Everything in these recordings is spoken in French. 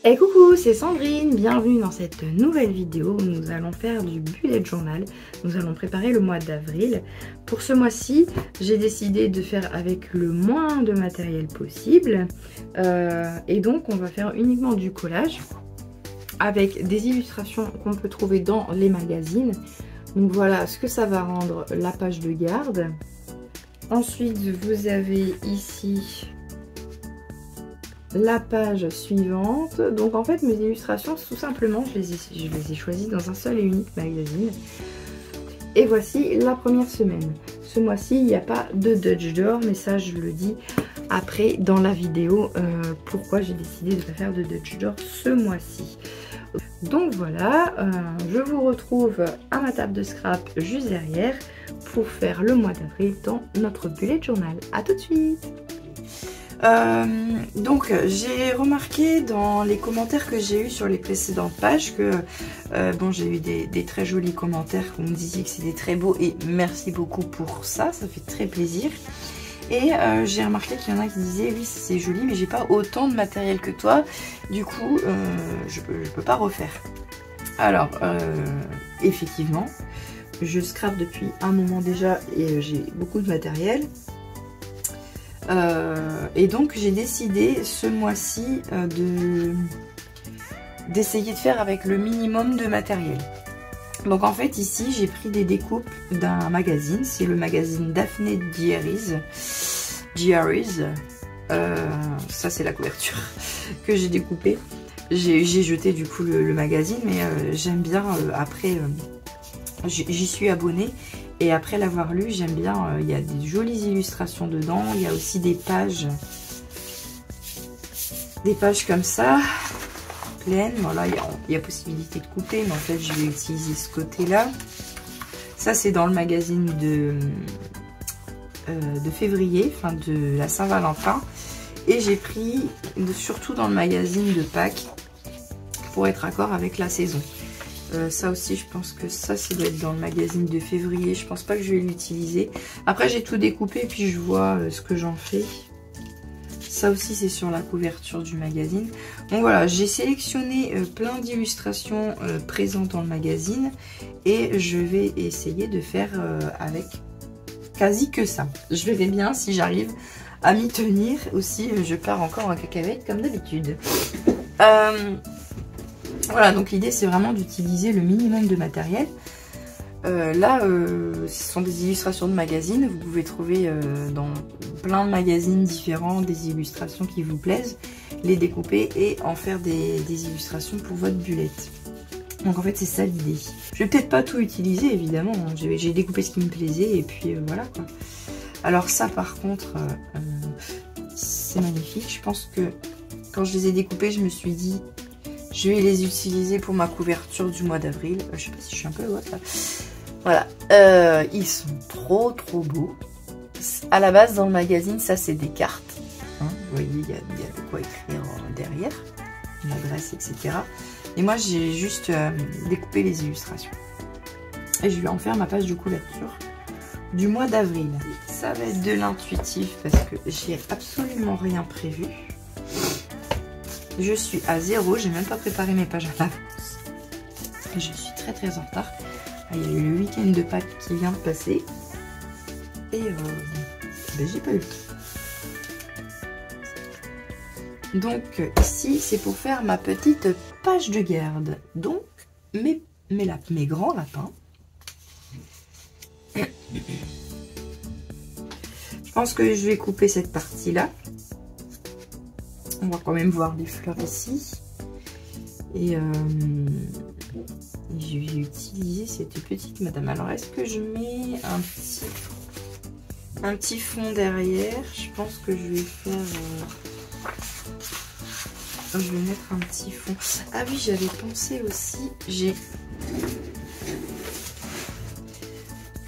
Et coucou, c'est Sandrine, bienvenue dans cette nouvelle vidéo où nous allons faire du bullet journal. Nous allons préparer le mois d'avril. Pour ce mois-ci, j'ai décidé de faire avec le moins de matériel possible. Et donc on va faire uniquement du collage avec des illustrations qu'on peut trouver dans les magazines. Donc voilà ce que ça va rendre la page de garde. Ensuite, vous avez ici la page suivante. Donc en fait mes illustrations, tout simplement je les ai choisies dans un seul et unique magazine. Et voici la première semaine. Ce mois-ci il n'y a pas de Dutch Door, mais ça je le dis après dans la vidéo pourquoi j'ai décidé de faire de Dutch Door ce mois-ci. Donc voilà, je vous retrouve à ma table de scrap juste derrière pour faire le mois d'avril dans notre bullet journal. A tout de suite. Donc j'ai remarqué dans les commentaires que j'ai eu sur les précédentes pages que bon, j'ai eu des très jolis commentaires où on me disait que c'était très beau et merci beaucoup pour ça, ça fait très plaisir. Et j'ai remarqué qu'il y en a qui disaient oui c'est joli mais j'ai pas autant de matériel que toi, du coup je peux pas refaire. Alors effectivement je scrape depuis un moment déjà et j'ai beaucoup de matériel. Et donc j'ai décidé ce mois-ci d'essayer de faire avec le minimum de matériel. Donc en fait ici j'ai pris des découpes d'un magazine, c'est le magazine Daphne Diaries. Ça c'est la couverture que j'ai découpée. J'ai jeté du coup le magazine, mais j'aime bien après, j'y suis abonnée. Et après l'avoir lu, j'aime bien, il y a des jolies illustrations dedans, il y a aussi des pages comme ça, pleines. Voilà, il y a possibilité de couper, mais en fait je vais utiliser ce côté-là. Ça c'est dans le magazine de février, enfin de la Saint-Valentin. Et j'ai pris surtout dans le magazine de Pâques pour être accord avec la saison. Ça aussi je pense que ça doit être dans le magazine de février, je pense pas que je vais l'utiliser. Après j'ai tout découpé puis je vois ce que j'en fais. Ça aussi c'est sur la couverture du magazine. Donc voilà, j'ai sélectionné plein d'illustrations présentes dans le magazine et je vais essayer de faire avec quasi que ça. Je verrai bien si j'arrive à m'y tenir ou si je pars encore en cacahuète comme d'habitude. Voilà, donc l'idée c'est vraiment d'utiliser le minimum de matériel. Là, ce sont des illustrations de magazines. Vous pouvez trouver dans plein de magazines différents des illustrations qui vous plaisent, les découper et en faire des illustrations pour votre bullet. Donc en fait c'est ça l'idée. Je vais peut-être pas tout utiliser évidemment, hein. J'ai découpé ce qui me plaisait et puis voilà quoi. Alors ça par contre, c'est magnifique. Je pense que quand je les ai découpés, je me suis dit je vais les utiliser pour ma couverture du mois d'avril. Je sais pas si je suis un peu haute là. Voilà. Ils sont trop beaux. À la base, dans le magazine, ça c'est des cartes. Hein, vous voyez, il y a de quoi écrire derrière. Une adresse, etc. Et moi, j'ai juste découpé les illustrations. Et je vais en faire ma page de couverture du mois d'avril. Ça va être de l'intuitif parce que j'ai absolument rien prévu. Je suis à zéro, j'ai même pas préparé mes pages à l'avance. Je suis très en retard. Ah, il y a eu le week-end de Pâques qui vient de passer. Et ben, j'ai pas eu le temps. Donc ici, c'est pour faire ma petite page de garde. Donc, mes grands lapins. Je pense que je vais couper cette partie-là. On va quand même voir les fleurs ici. Et je vais utiliser cette petite madame. Alors, est-ce que je mets un petit fond derrière? Je pense que je vais faire... je vais mettre un petit fond. Ah oui, j'avais pensé aussi. J'ai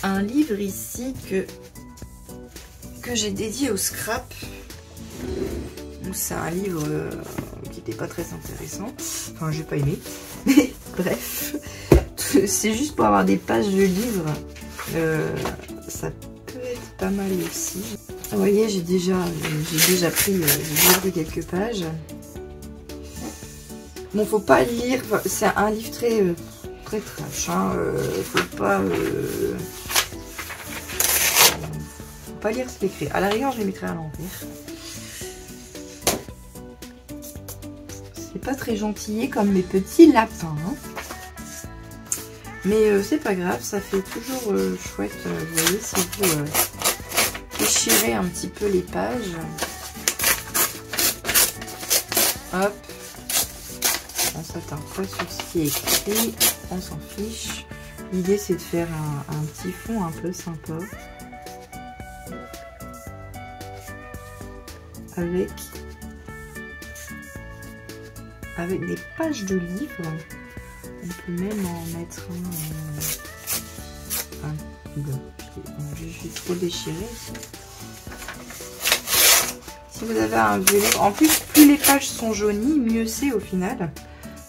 un livre ici que j'ai dédié au scrap. C'est un livre qui n'était pas très intéressant. Enfin, j'ai pas aimé. Mais bref, c'est juste pour avoir des pages de livres. Ça peut être pas mal aussi. Vous voyez, j'ai déjà pris quelques pages. Bon, faut pas lire, c'est un livre très trash, hein, faut pas lire ce qui est écrit. À la rigueur, je les mettrai à l'envers. C'est pas très gentillé comme mes petits lapins, hein. Mais c'est pas grave, ça fait toujours chouette, vous voyez, si vous déchirez un petit peu les pages. Hop. On s'attend pas sur ce qui est écrit, on s'en fiche. L'idée c'est de faire un petit fond un peu sympa. Avec des pages de livres. On peut même en mettre je suis trop déchirée. Si vous avez un vieux livre, en plus plus les pages sont jaunies, mieux c'est au final.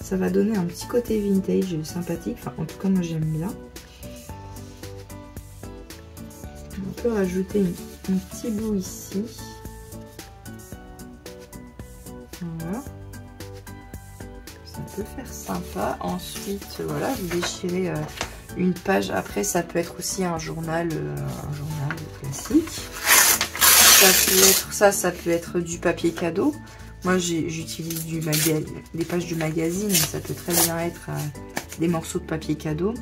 Ça va donner un petit côté vintage sympathique. Enfin, en tout cas, moi j'aime bien. On peut rajouter un petit bout ici. Voilà. Ça peut faire sympa. Ensuite, voilà, vous déchirez une page. Après, ça peut être aussi un journal classique. Ça peut être du papier cadeau. Moi, j'utilise des pages du magazine, mais ça peut très bien être des morceaux de papier cadeau.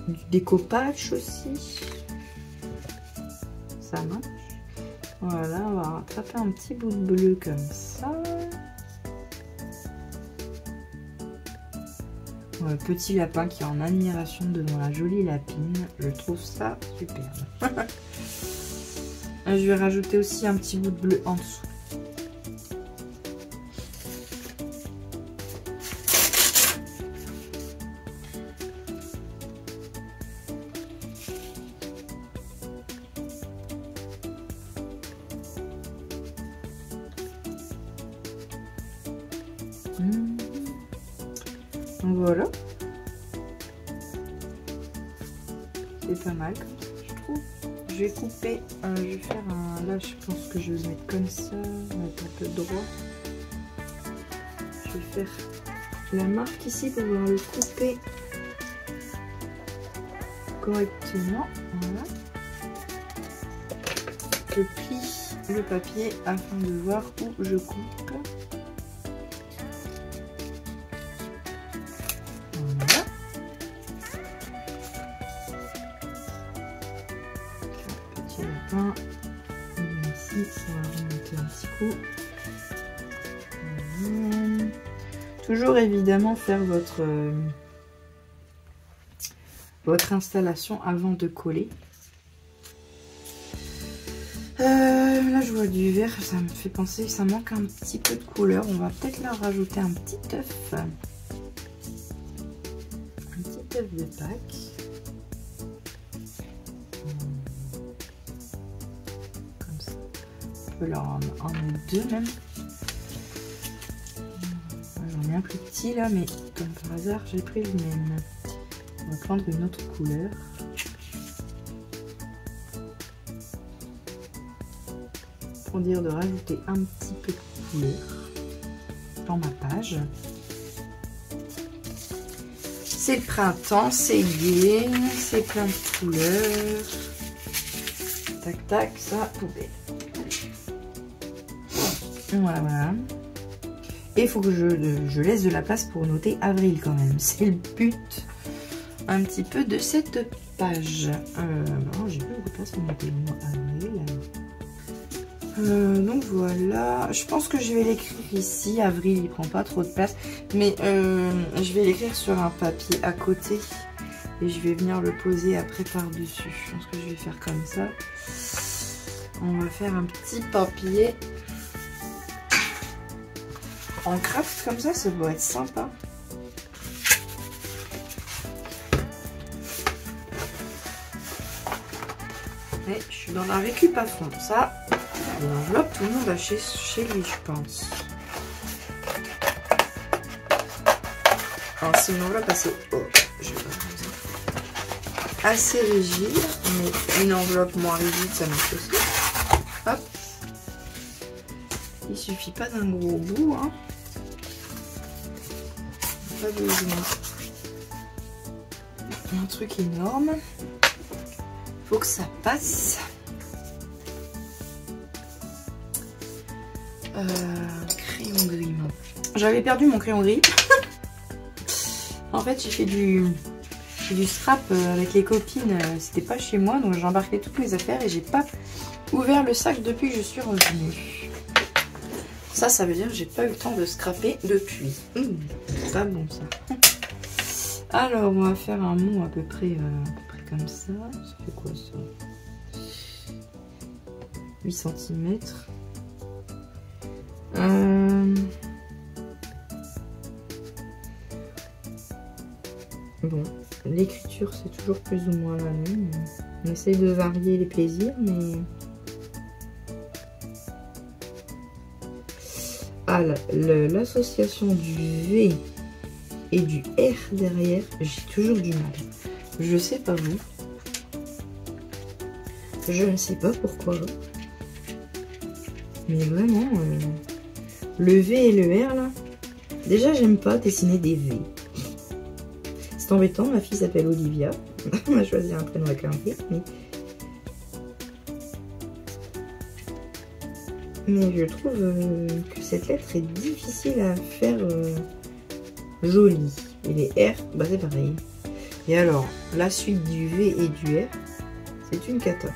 Du découpage aussi. Ça marche. Voilà, on va rattraper un petit bout de bleu comme ça. Petit lapin qui est en admiration devant la jolie lapine. Je trouve ça superbe. Je vais rajouter aussi un petit bout de bleu en dessous. Voilà. C'est pas mal comme ça, je trouve. Je vais couper, je vais faire un... Là, je pense que je vais le mettre comme ça, mettre un peu droit. Je vais faire la marque ici pour pouvoir le couper correctement. Voilà. Je plie le papier afin de voir où je coupe. Ici, ça va remonter un petit coup. Toujours évidemment faire votre installation avant de coller. Là je vois du vert, ça me fait penser que ça manque un petit peu de couleur. On va peut-être leur rajouter un petit œuf. Un petit œuf de Pâques. Leur en mettre deux même. J'en ai un plus petit là, mais comme par hasard j'ai pris le même. On va prendre une autre couleur. Pour dire de rajouter un petit peu de couleur dans ma page. C'est le printemps, c'est gai, c'est plein de couleurs. Tac tac, ça poubelle. Voilà. Et il faut que je laisse de la place pour noter avril quand même. C'est le but un petit peu de cette page. J'ai plus beaucoup de place pour noter le mois avril. Donc voilà. Je pense que je vais l'écrire ici. Avril, il prend pas trop de place. Mais je vais l'écrire sur un papier à côté. Et je vais venir le poser après par-dessus. Je pense que je vais faire comme ça. On va faire un petit papier. En craft comme ça doit être sympa. Et je suis dans la récup à fond. Ça, l'enveloppe, tout le monde a chez lui, je pense. Alors, c'est une enveloppe assez... assez rigide, mais une enveloppe moins rigide, ça marche aussi. Hop. Il suffit pas d'un gros bout, hein. Pas besoin d'un truc énorme. Faut que ça passe. Crayon gris. J'avais perdu mon crayon gris. En fait, j'ai fait du scrap avec les copines. C'était pas chez moi, donc j'ai embarqué toutes mes affaires et j'ai pas ouvert le sac depuis que je suis revenue. Ça veut dire que j'ai pas eu le temps de scraper depuis. C'est pas bon ça. Alors, on va faire un mot à peu près comme ça. Ça fait quoi ça? 8 cm. Bon, l'écriture c'est toujours plus ou moins la même. On essaye de varier les plaisirs, mais... Ah, l'association du V et du R derrière, j'ai toujours du mal. Je sais pas vous. Je ne sais pas pourquoi. Mais vraiment, le V et le R là, déjà j'aime pas dessiner des V. C'est embêtant, ma fille s'appelle Olivia. On a choisi un prénom avec un V, mais je trouve que cette lettre est difficile à faire jolie. Et les R, bah c'est pareil. Et alors, la suite du V et du R, c'est une cata.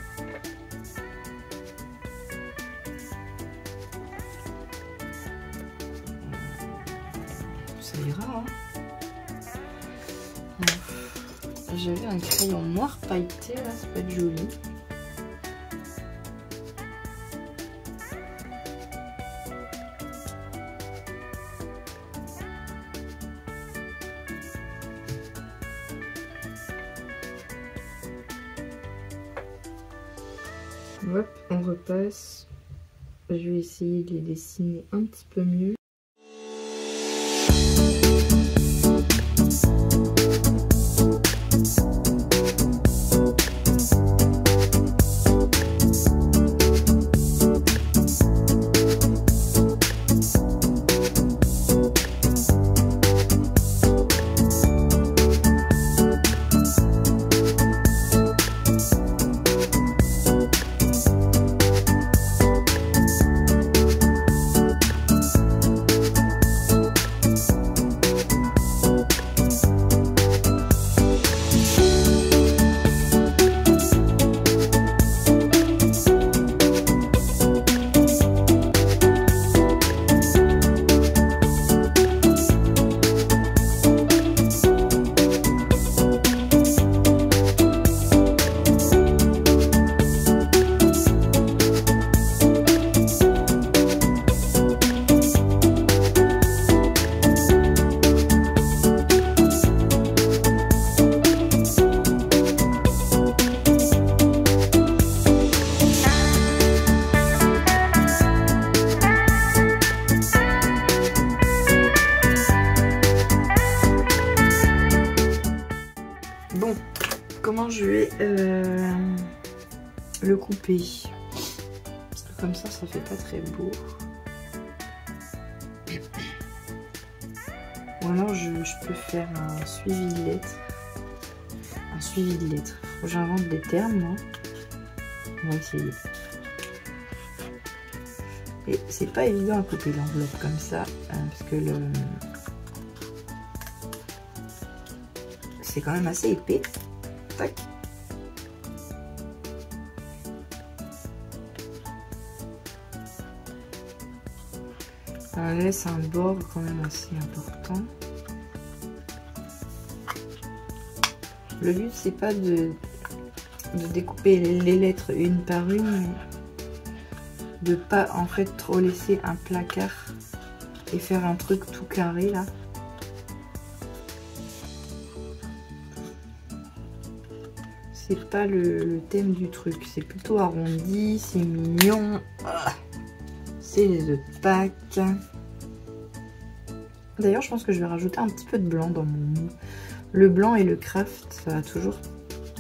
Ça ira, hein. J'avais un crayon noir pailleté, là, ça peut être joli. Hop, on repasse. Je vais essayer de les dessiner un petit peu mieux. Bon, comment je vais le couper? Parce que comme ça fait pas très beau. Ou alors je peux faire un suivi de lettres. Un suivi de lettres. Faut que j'invente des termes, moi. On va essayer. Et c'est pas évident à couper l'enveloppe comme ça, parce que c'est quand même assez épais. Tac. On laisse un bord quand même assez important. Le but c'est pas de découper les lettres une par une, mais de pas en fait trop laisser un placard et faire un truc tout carré là. C'est pas le thème du truc, c'est plutôt arrondi, c'est mignon. C'est les œufs de Pâques. D'ailleurs, je pense que je vais rajouter un petit peu de blanc dans mon mou. Le blanc et le craft, ça va toujours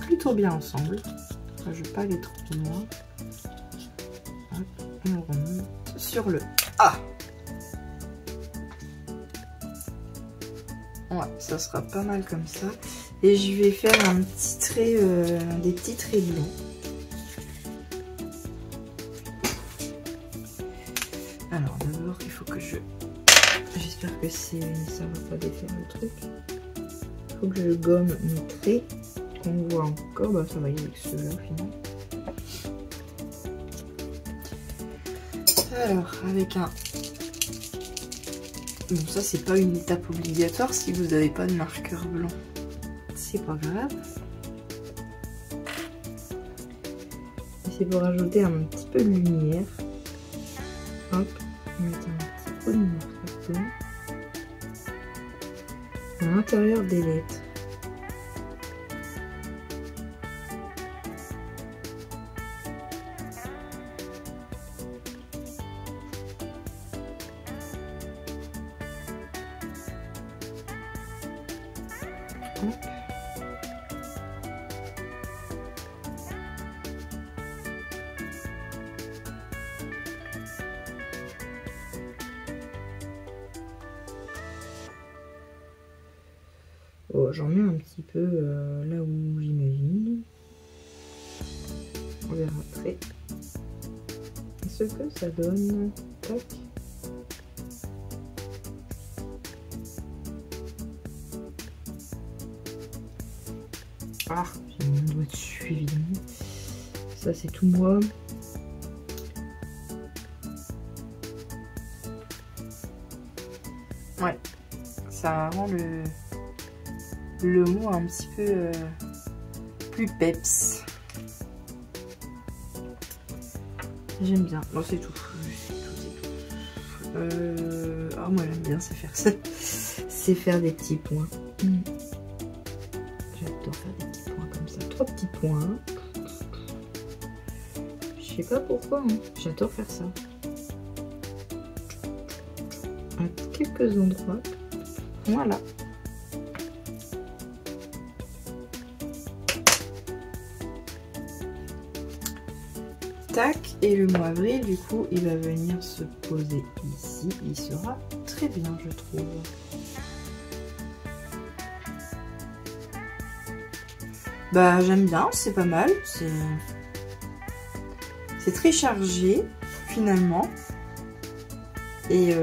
plutôt bien ensemble. Je vais pas aller trop loin. Et on remonte sur le A. Ouais, ça sera pas mal comme ça. Et je vais faire un petit trait, des petits traits blancs. Alors d'abord, il faut que je... J'espère que ça va pas défaire le truc. Il faut que je gomme mes traits. On voit encore, bah ça va y aller avec ceux-là au final. Alors, avec un... Bon, ça c'est pas une étape obligatoire si vous n'avez pas de marqueur blanc. C'est pas grave. C'est pour ajouter un petit peu de lumière. Hop, mettre un petit peu de marqueur blanc à l'intérieur des lettres. Oh, j'en mets un petit peu là où j'imagine. On verra après ce que ça donne. Tac. Ah, j'ai mis mon doigt dessus évidemment. Ça c'est tout moi. Ouais, ça rend le mot un petit peu plus peps. J'aime bien. Bon, c'est tout. Ah, moi j'aime bien, c'est faire ça. C'est faire des petits points. J'adore faire des petits points comme ça. 3 petits points. Je sais pas pourquoi, hein. J'adore faire ça. À quelques endroits. Voilà. Tac, et le mois avril, du coup, il va venir se poser ici. Il sera très bien, je trouve. Bah, j'aime bien, c'est pas mal. C'est très chargé, finalement. Et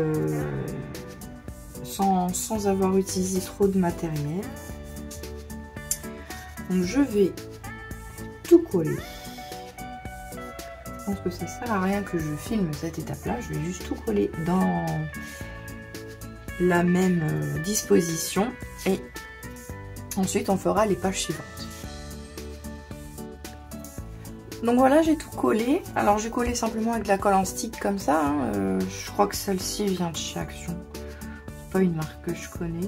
sans avoir utilisé trop de matériel. Donc, je vais tout coller. Je pense que ça sert à rien que je filme cette étape-là. Je vais juste tout coller dans la même disposition. Et ensuite, on fera les pages suivantes. Donc voilà, j'ai tout collé. Alors, j'ai collé simplement avec de la colle en stick comme ça. Hein. Je crois que celle-ci vient de chez Action. C'est pas une marque que je connais.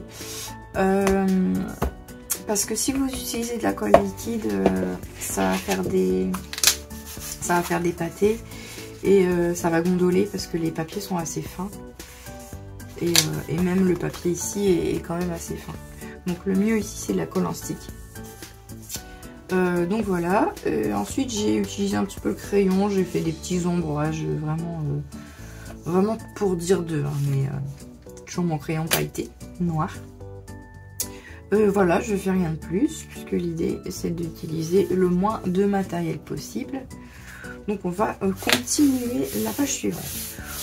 Parce que si vous utilisez de la colle liquide, ça va faire des pâtés et ça va gondoler parce que les papiers sont assez fins et même le papier ici est quand même assez fin. Donc le mieux ici c'est de la colle en stick. Donc voilà, ensuite j'ai utilisé un petit peu le crayon, j'ai fait des petits ombrages vraiment pour dire deux, hein, mais toujours mon crayon pailleté noir. Voilà, je fais rien de plus puisque l'idée c'est d'utiliser le moins de matériel possible. Donc on va continuer la page suivante.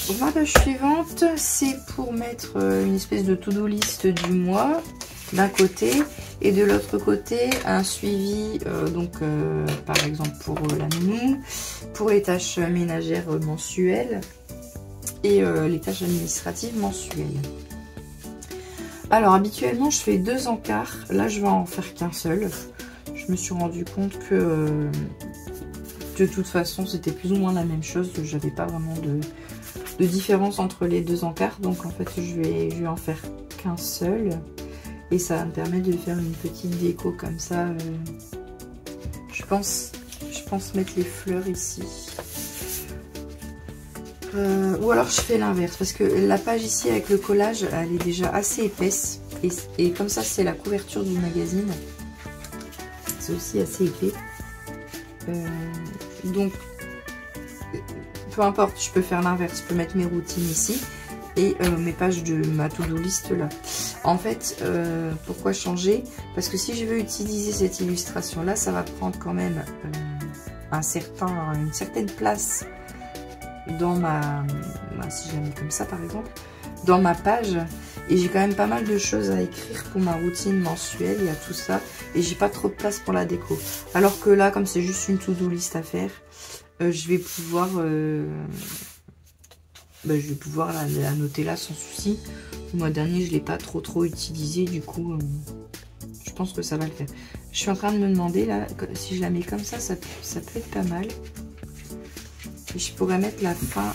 Donc ma page suivante, c'est pour mettre une espèce de to-do list du mois d'un côté et de l'autre côté un suivi, par exemple pour la nounou, pour les tâches ménagères mensuelles et les tâches administratives mensuelles. Alors habituellement je fais 2 encarts, là je vais en faire qu'un seul. Je me suis rendu compte que de toute façon c'était plus ou moins la même chose, j'avais pas vraiment de différence entre les 2 encarts, donc en fait je vais en faire qu'un seul et ça va me permettre de faire une petite déco comme ça. Je pense mettre les fleurs ici. Ou alors je fais l'inverse parce que la page ici avec le collage elle est déjà assez épaisse et comme ça c'est la couverture du magazine, c'est aussi assez épais, donc peu importe, je peux faire l'inverse. Je peux mettre mes routines ici et mes pages de ma to-do list là. En fait, pourquoi changer? Parce que si je veux utiliser cette illustration là, ça va prendre quand même une certaine place dans si je la mets comme ça par exemple, dans ma page. Et j'ai quand même pas mal de choses à écrire pour ma routine mensuelle, il y a tout ça. Et j'ai pas trop de place pour la déco. Alors que là, comme c'est juste une to-do list à faire, je vais pouvoir la noter là sans souci. Le mois dernier, je l'ai pas trop utilisé, du coup, je pense que ça va le faire. Je suis en train de me demander là, si je la mets comme ça peut être pas mal. Et je pourrais mettre la fin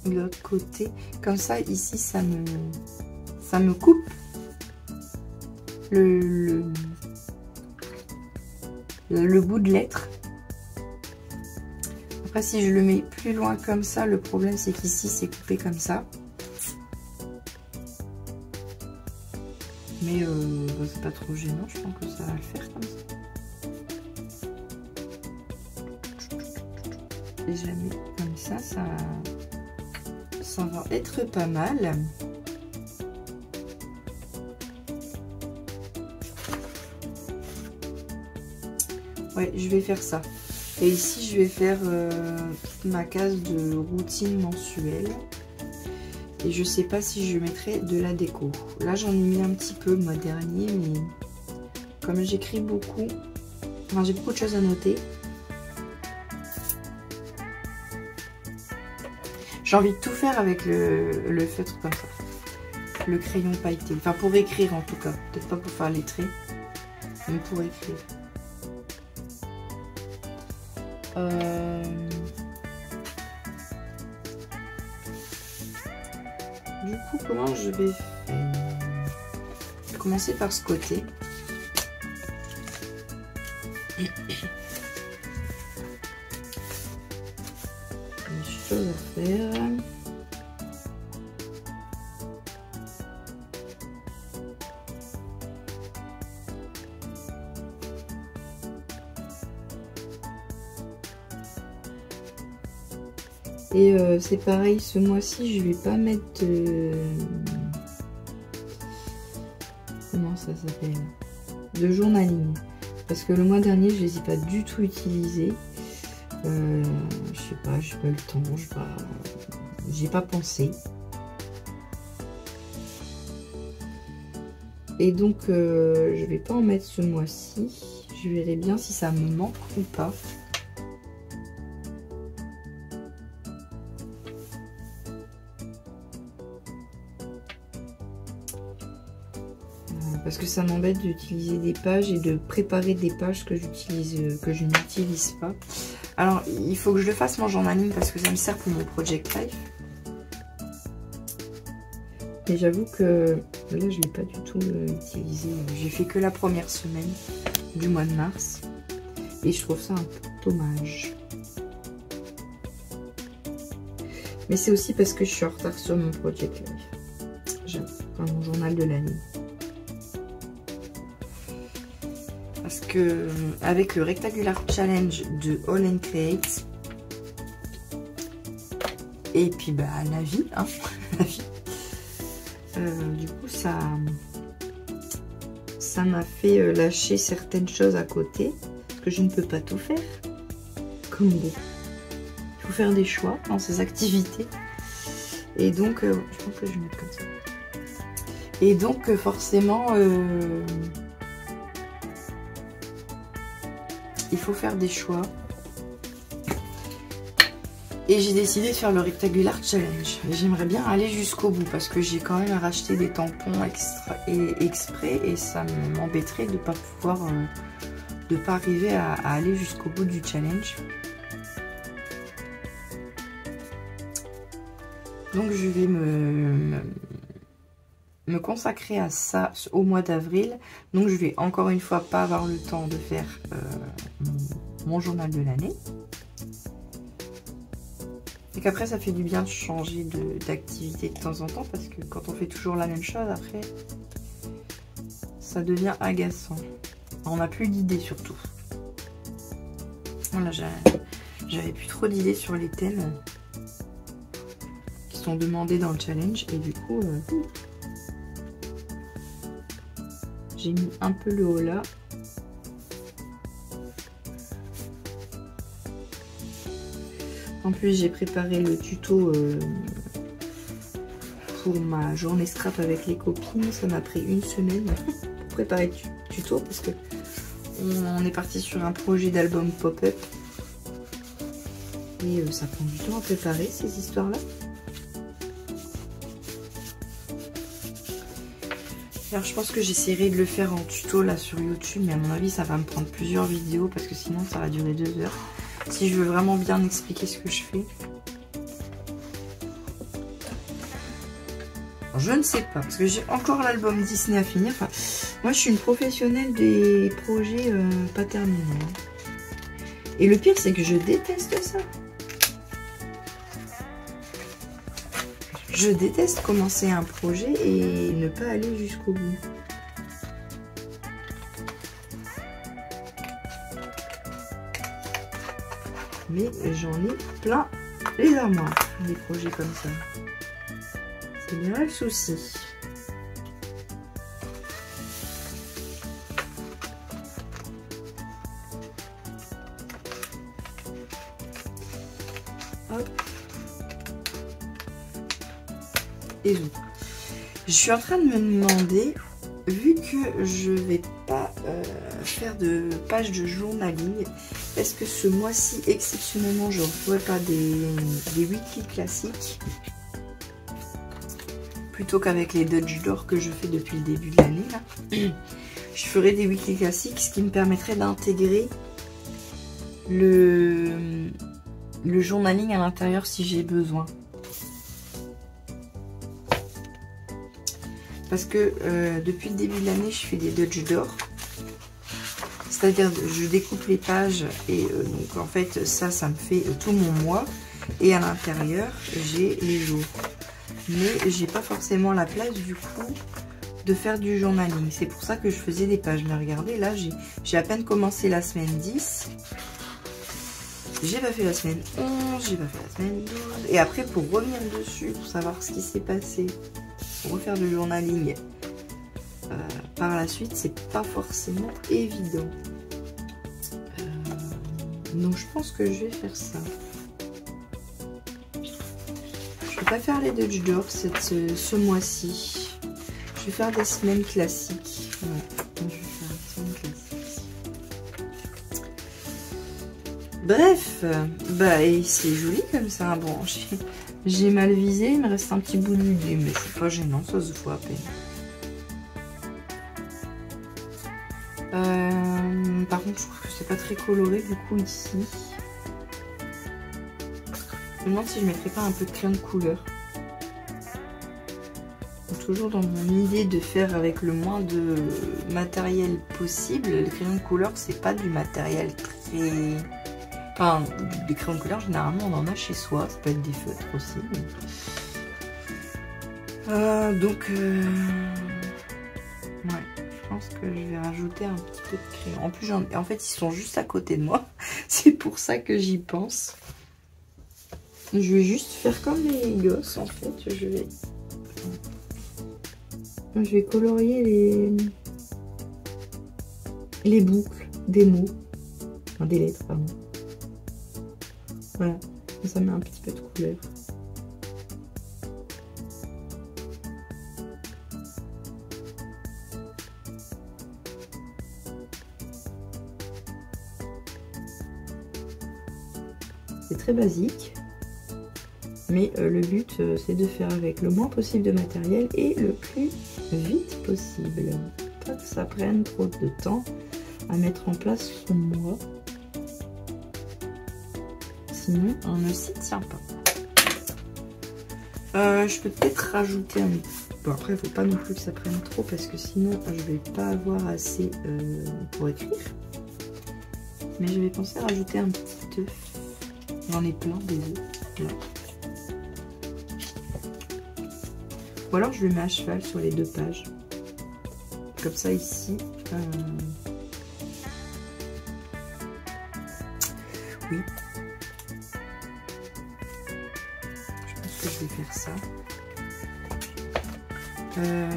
de l'autre côté. Comme ça, ici, ça me coupe le bout de lettre. Après, si je le mets plus loin comme ça, le problème, c'est qu'ici, c'est coupé comme ça. Mais c'est pas trop gênant, je pense que ça va le faire comme ça. Et je la mets comme ça, ça va être pas mal. Ouais, je vais faire ça. Et ici, je vais faire ma case de routine mensuelle. Et je sais pas si je mettrai de la déco. Là, j'en ai mis un petit peu le mois dernier, mais comme j'écris beaucoup, enfin, j'ai beaucoup de choses à noter. J'ai envie de tout faire avec le feutre comme ça. Le crayon pailleté. Enfin, pour écrire en tout cas. Peut-être pas pour faire les traits, mais pour écrire. Du coup, comment je vais faire? Je vais commencer par ce côté. Une chose à faire. Et c'est pareil, ce mois-ci, je vais pas mettre comment ça s'appelle? De journaling. Parce que le mois dernier, je les ai pas du tout utilisés. Je sais pas, j'ai pas le temps, j'ai pas pensé. Et donc, je vais pas en mettre ce mois-ci. Je verrai bien si ça me manque ou pas. Parce que ça m'embête d'utiliser des pages et de préparer des pages que je n'utilise pas. Alors, il faut que je le fasse mon journaling parce que ça me sert pour mon Project Life. Mais j'avoue que là, je ne l'ai pas du tout utilisé. J'ai fait que la première semaine du mois de mars. Et je trouve ça un peu dommage. Mais c'est aussi parce que je suis en retard sur mon Project Life. J'avoue, enfin, mon journal de l'année. Parce que avec le Rectangular Challenge de All and Create, et puis bah la vie, hein, la vie. Du coup ça m'a fait lâcher certaines choses à côté, parce que je ne peux pas tout faire. Comme bon, il faut faire des choix dans ces activités. Et donc, je pense que je vais mettre comme ça. Et donc forcément, il faut faire des choix. Et j'ai décidé de faire le Rectangular Challenge. J'aimerais bien aller jusqu'au bout parce que j'ai quand même racheté des tampons exprès et ça m'embêterait de ne pas pouvoir, de pas arriver à aller jusqu'au bout du challenge. Donc je vais me consacrer à ça au mois d'avril. Donc je vais encore une fois pas avoir le temps de faire mon journal de l'année. Et qu'après ça fait du bien de changer d'activité de temps en temps parce que quand on fait toujours la même chose après ça devient agaçant. On n'a plus d'idées surtout. Voilà, J'avais plus trop d'idées sur les thèmes qui sont demandés dans le challenge. Et du coup, j'ai mis un peu le haut là. En plus, j'ai préparé le tuto pour ma journée scrap avec les copines. Ça m'a pris une semaine pour préparer le tuto parce que on est parti sur un projet d'album pop-up. Et ça prend du temps à préparer ces histoires-là. Alors je pense que j'essaierai de le faire en tuto là sur YouTube, mais à mon avis ça va me prendre plusieurs vidéos parce que sinon ça va durer 2 heures. Si je veux vraiment bien expliquer ce que je fais. Alors, je ne sais pas, parce que j'ai encore l'album Disney à finir. Enfin, moi je suis une professionnelle des projets pas terminés. Et le pire c'est que je déteste ça. Je déteste commencer un projet et ne pas aller jusqu'au bout. Mais j'en ai plein les armoires, des projets comme ça. C'est bien le souci. Hop. Et je suis en train de me demander, vu que je vais pas faire de page de journaling, est-ce que ce mois-ci exceptionnellement je ne ferai pas des weekly classiques plutôt qu'avec les Dutch d'or que je fais depuis le début de l'année là. Je ferai des weekly classiques, ce qui me permettrait d'intégrer le journaling à l'intérieur si j'ai besoin. Parce que depuis le début de l'année, je fais des Dutch d'or. C'est-à-dire, je découpe les pages et donc en fait, ça me fait tout mon mois. Et à l'intérieur, j'ai les jours. Mais j'ai pas forcément la place du coup de faire du journaling. C'est pour ça que je faisais des pages. Mais regardez, là, j'ai à peine commencé la semaine 10. J'ai pas fait la semaine 11, j'ai pas fait la semaine 12. Et après, pour revenir dessus, pour savoir ce qui s'est passé, pour refaire du journaling par la suite, c'est pas forcément évident. Donc je pense que je vais faire ça. Je vais pas faire les Dutch d'or ce mois-ci. Je vais faire des semaines classiques. Ouais, je vais faire des semaines classiques. Bref, bah et c'est joli comme ça. Bon, j'ai mal visé, il me reste un petit bout de nez, mais c'est pas gênant, ça se voit à peine. Par contre, je trouve que c'est pas très coloré du coup ici. Je me demande si je mettrais pas un peu de crayon de couleur. Donc, toujours dans mon idée de faire avec le moins de matériel possible. Le crayon de couleur, c'est pas du matériel très... Enfin, des crayons de couleur, généralement, on en a chez soi. Ça peut être des feutres aussi. Ouais, je pense que je vais rajouter un petit peu de crayon. En plus, en fait, ils sont juste à côté de moi. C'est pour ça que j'y pense. Je vais juste faire comme les gosses, en fait. Je vais colorier les boucles des mots. Enfin, des lettres, pardon. Voilà, ça met un petit peu de couleur. C'est très basique, mais le but c'est de faire avec le moins possible de matériel et le plus vite possible. Pas que ça prenne trop de temps à mettre en place son mois. Sinon, on ne s'y tient pas. Je peux peut-être rajouter un... Bon, après, il ne faut pas non plus que ça prenne trop parce que sinon, je vais pas avoir assez pour écrire. Mais je vais penser à rajouter un petit œuf. J'en ai plein des œufs. Là. Ou alors, je le mets à cheval sur les 2 pages. Comme ça, ici... Oui. que je vais faire ça.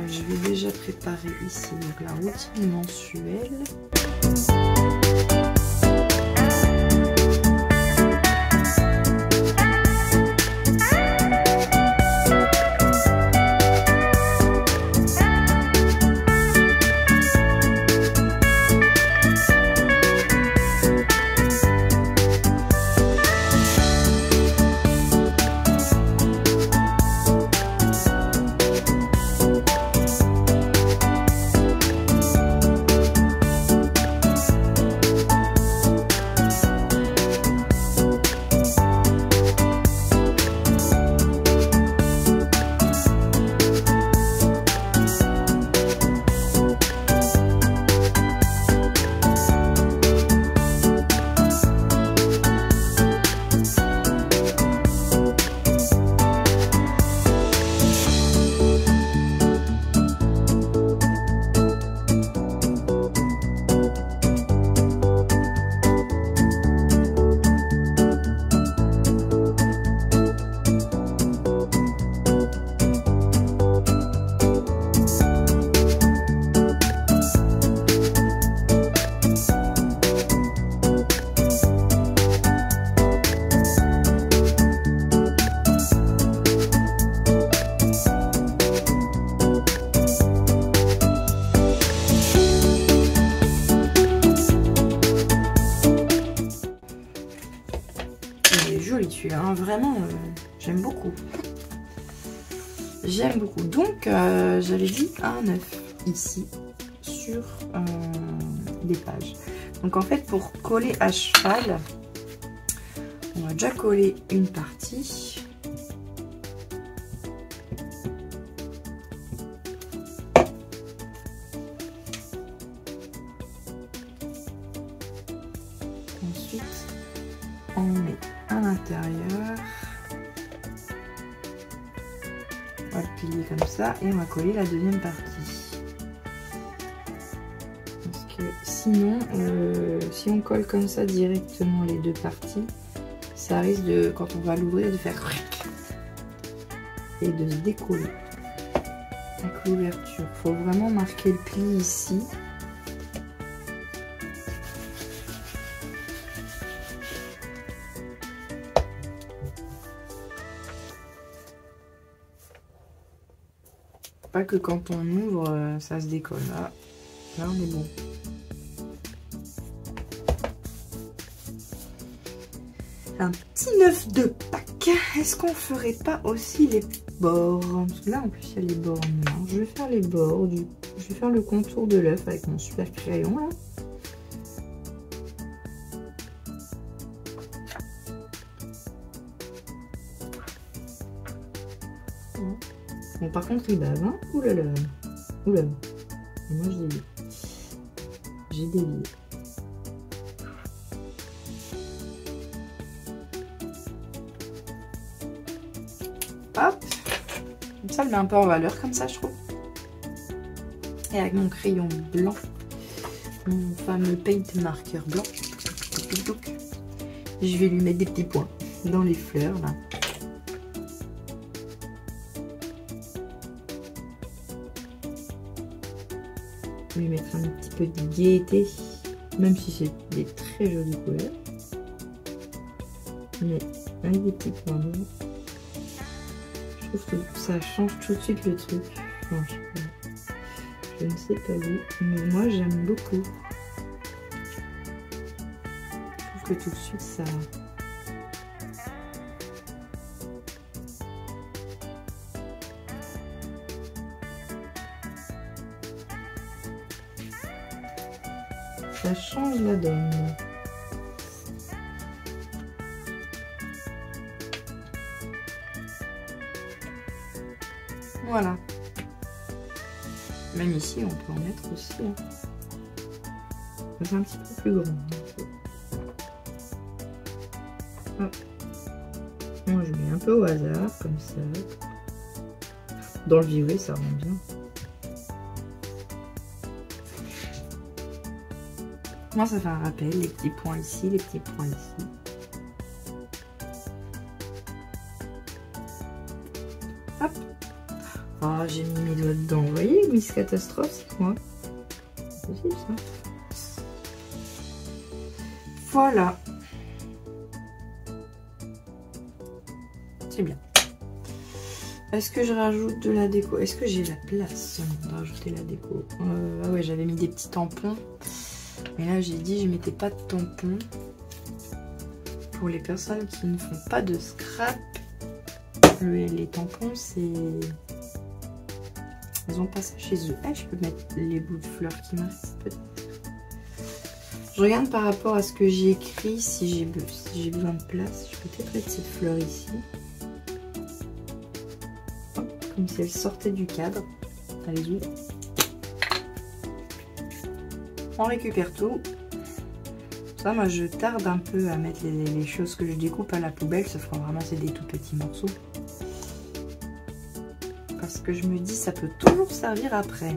Je vais déjà préparer ici donc la routine mensuelle. Celui-là, hein, vraiment, j'aime beaucoup. J'aime beaucoup. Donc, j'avais dit un œuf ici sur les pages. Donc, en fait, pour coller à cheval, on va déjà coller une partie. Ensuite, on met à l'intérieur. On va plier comme ça et on va coller la deuxième partie. Parce que sinon, si on colle comme ça directement les deux parties, ça risque de, quand on va l'ouvrir, de faire et de se décoller avec l'ouverture. Il faut vraiment marquer le pli ici. Pas que quand on ouvre, ça se décolle. Là on est bon. Un petit neuf de Pâques. Est-ce qu'on ferait pas aussi les bords? Parce que là en plus il y a les bords noirs. Je vais faire les bords. Je vais faire le contour de l'œuf avec mon super crayon là. Bon, par contre, il bave, hein. Oulala. Oulala. Moi, j'ai dévié. Hop. Comme ça, le met un peu en valeur, comme ça, je trouve. Et avec mon crayon blanc, mon fameux paint marker blanc, je vais lui mettre des petits points dans les fleurs, là. Lui mettre un petit peu de gaieté, même si c'est des très jolies couleurs, mais avec des petits points noirs, je trouve que ça change tout de suite le truc. Enfin, je ne sais pas vous, mais moi j'aime beaucoup. Je trouve que tout de suite ça... ça change la donne. Voilà. Même ici, on peut en mettre aussi. Hein. C'est un petit peu plus grand. Hop. Moi, je mets un peu au hasard, comme ça. Dans le violet, ça rend bien. Moi, ça fait un rappel, les petits points ici, les petits points ici. Hop. Oh, j'ai mis mes doigts dedans. Vous voyez, Miss Catastrophe, c'est quoi? C'est possible, ça. Voilà. C'est bien. Est-ce que je rajoute de la déco? Est-ce que j'ai la place de rajouter la déco? Ah ouais, j'avais mis des petits tampons. Mais là, j'ai dit je mettais pas de tampons. Pour les personnes qui ne font pas de scrap, les tampons, c'est... Ils ont pas ça chez eux. Ah, je peux mettre les bouts de fleurs qui me restent peut-être. Je regarde par rapport à ce que j'ai écrit, si j'ai besoin de place. Je peux peut-être mettre cette fleur ici. Comme si elle sortait du cadre. Allez-y. On récupère tout. Ça, moi, je tarde un peu à mettre les choses que je découpe à la poubelle, sauf quand vraiment c'est des tout petits morceaux. Parce que je me dis, ça peut toujours servir après.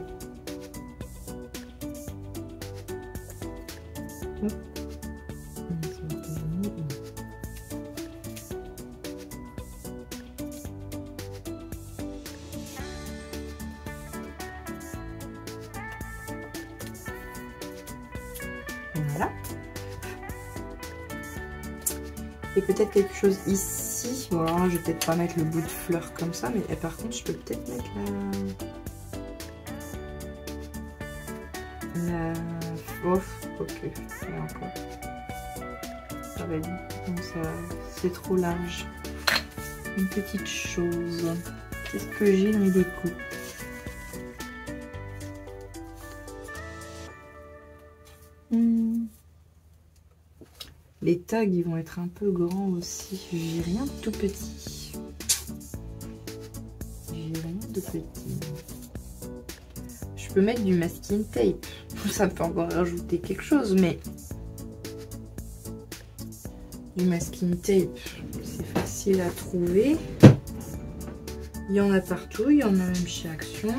Voilà. Et peut-être quelque chose ici. Voilà, je vais peut-être pas mettre le bout de fleur comme ça, mais par contre, je peux peut-être mettre la... Oh, ok. Et encore. Ça va être... Comme ça, c'est trop large. Une petite chose. Qu'est-ce que j'ai dans mes décos? Les tags, ils vont être un peu grands aussi. J'ai rien de tout petit. J'ai rien de petit. Je peux mettre du masking tape. Ça peut encore rajouter quelque chose, mais... Du masking tape, c'est facile à trouver. Il y en a partout, il y en a même chez Action.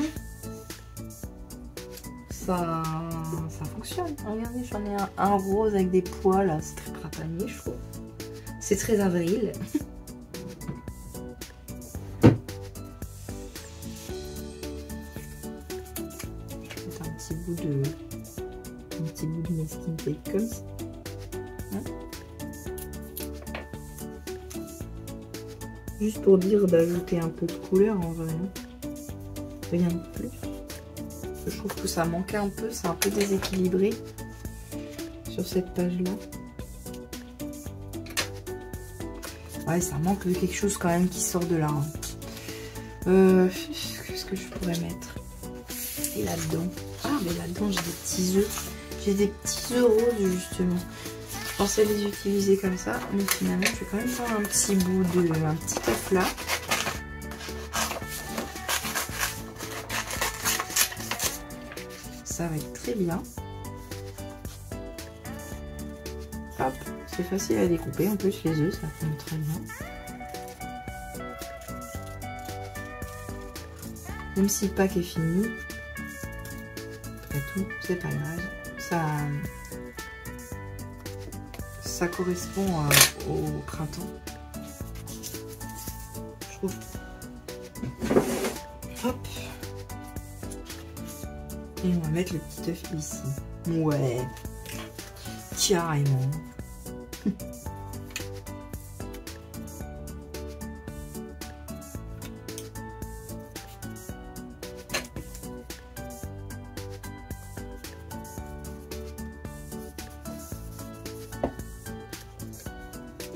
Ça fonctionne. Regardez, j'en ai un rose avec des poils. C'est très printanier, je trouve. C'est très avril. Je vais mettre un petit bout de masking tape comme ça. Juste pour dire d'ajouter un peu de couleur en vrai. Rien de plus. Je trouve que ça manquait un peu, c'est un peu déséquilibré sur cette page-là. Ouais, ça manque de quelque chose quand même qui sort de là. Qu'est-ce que je pourrais mettre? Et là-dedans. Ah, mais là-dedans, j'ai des petits œufs. J'ai des petits œufs roses, justement. Je pensais les utiliser comme ça, mais finalement, je vais quand même prendre un petit bout un petit œuf là. Ça va être très bien. Hop, c'est facile à découper. En plus, les œufs, ça tombe très bien. Même si le pack est fini, après tout, c'est pas grave. Ça correspond au printemps. Je trouve. Hop. Et on va mettre le petit œuf ici. Ouais. Carrément.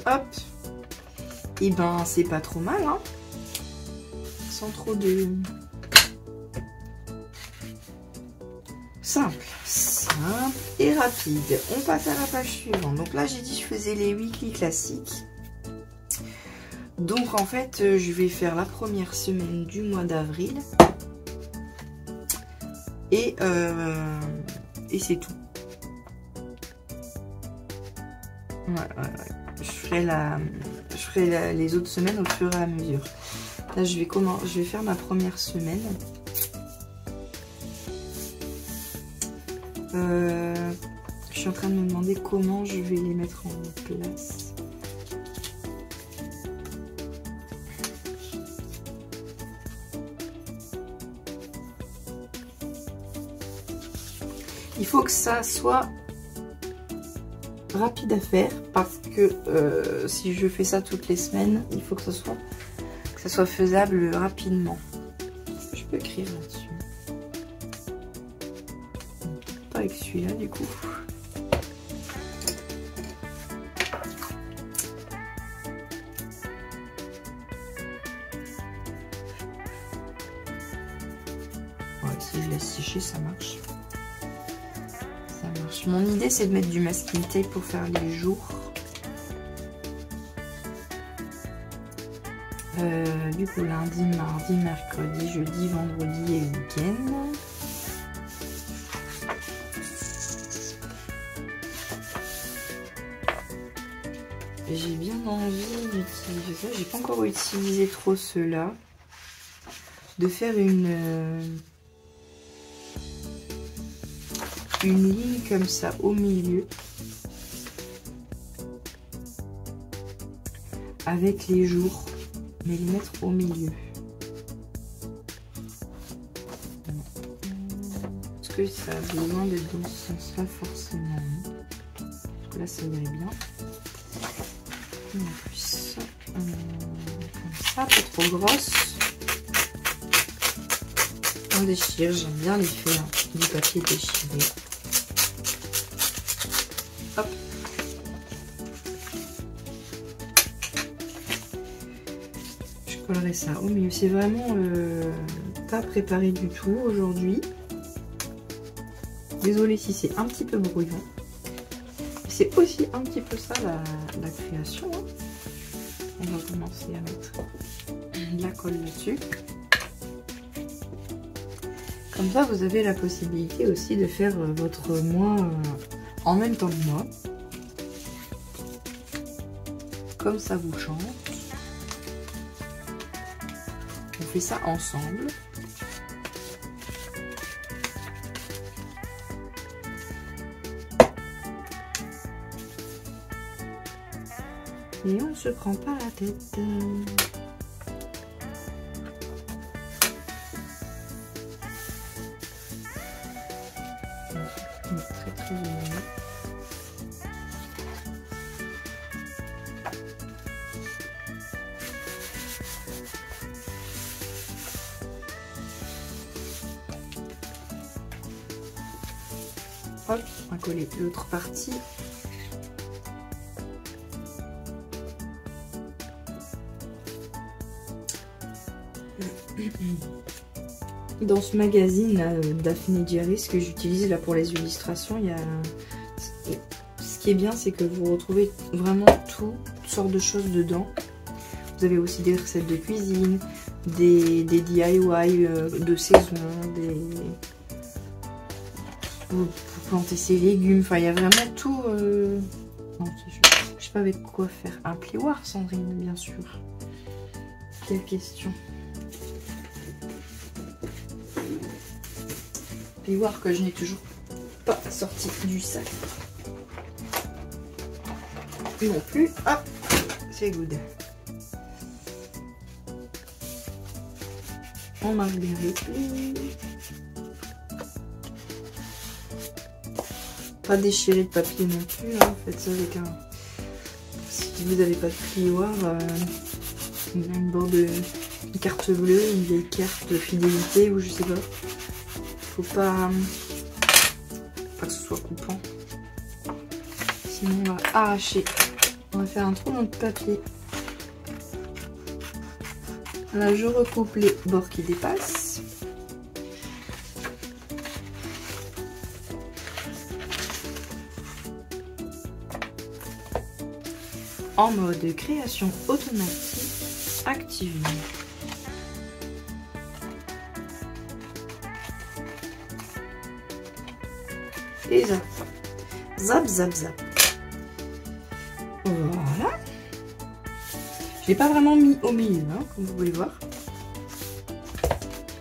Hop. Et ben c'est pas trop mal, hein. Sans trop de... Simple et rapide. On passe à la page suivante. Donc là, j'ai dit je faisais les weekly classiques. Donc en fait, je vais faire la première semaine du mois d'avril. Et c'est tout. Ouais. Je ferai les autres semaines au fur et à mesure. Là, je vais faire ma première semaine. Je suis en train de me demander comment je vais les mettre en place. Il faut que ça soit rapide à faire parce que si je fais ça toutes les semaines, il faut que ça soit faisable rapidement. Je peux écrire là-dessus. Pas avec celui-là du coup. Ouais, si je laisse sécher, ça marche. Ça marche. Mon idée, c'est de mettre du masking tape pour faire les jours. Du coup, lundi, mardi, mercredi, jeudi, vendredi et week-end. J'ai bien envie d'utiliser ça. J'ai pas encore utilisé trop ceux-là. De faire une ligne comme ça au milieu. Avec les jours. Mais les mettre au milieu. Est-ce que ça a besoin d'être dans ce sens-là forcément? Parce que là, ça irait bien. Et en plus, comme ça, pas trop grosse. On déchire, j'aime bien l'effet du papier déchiré. Hop. Ça au milieu. C'est vraiment pas préparé du tout aujourd'hui. Désolée si c'est un petit peu brouillon. C'est aussi un petit peu ça la création. On va commencer à mettre de la colle là-dessus. Comme ça, vous avez la possibilité aussi de faire votre mois en même temps que moi. Comme ça vous chante. On fait ça ensemble. Et on se prend pas la tête. Très très joli. Hop, on va coller l'autre partie. Dans ce magazine Daphné Jerry, ce que j'utilise là pour les illustrations, il y a... ce qui est bien, c'est que vous retrouvez vraiment toutes sortes de choses dedans. Vous avez aussi des recettes de cuisine, des DIY de saison, pour planter ses légumes. Enfin, il y a vraiment tout. Non, je sais pas avec quoi faire. Un plioir, Sandrine, bien sûr. Quelle question. Plioir que je n'ai toujours pas sorti du sac. Non plus. Hop, c'est good. On marque bien les plis. Pas déchirer de papier non plus, hein. Faites ça avec un... Si vous n'avez pas de plioir, une bande de une carte bleue, une vieille carte de fidélité ou je sais pas. Faut pas que ce soit coupant. Sinon on va arracher. On va faire un trou dans le papier. Là je recoupe les bords qui dépassent. En mode création automatique activé. Et zap. Zap, zap, zap. Voilà. Je l'ai pas vraiment mis au milieu, hein, comme vous pouvez voir.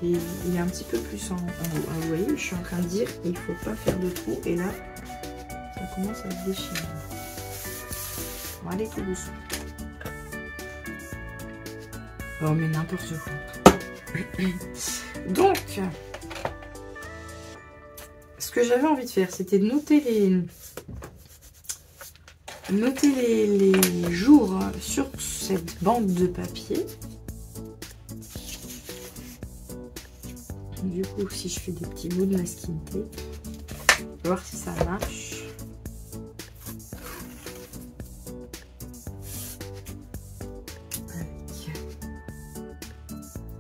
Et il est un petit peu plus en haut. Vous voyez, je suis en train de dire qu'il ne faut pas faire de trou. Et là, ça commence à se déchirer. On va aller tout doucement. Oh, mais n'importe quoi. Donc, ce que j'avais envie de faire, c'était de noter les jours sur cette bande de papier. Du coup, si je fais des petits bouts de masking tape, voir si ça marche.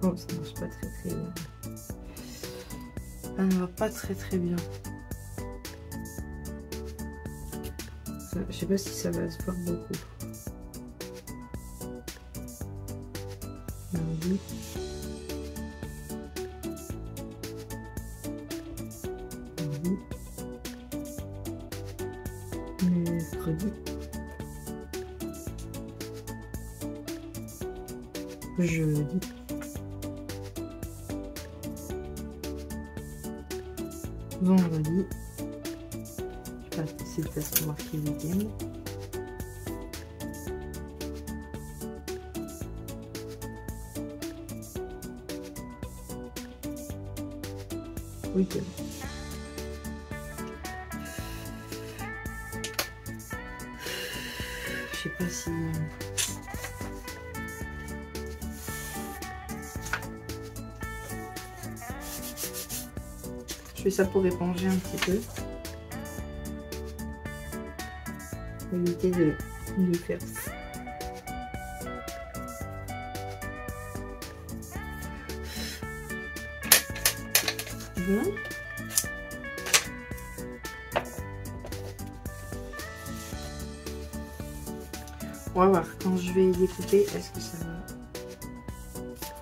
Oh, ça marche pas très bien. Ça ne va pas très bien. Je sais pas si ça va se voir beaucoup. Lundi. Mercredi. Jeudi. Vendredi. Je sais pas si c'est le test pour marquer le week-end. Week-end. Je sais pas si... Je fais ça pour éponger un petit peu. Éviter de faire ça. Bon. On va voir quand je vais découper, est-ce que ça va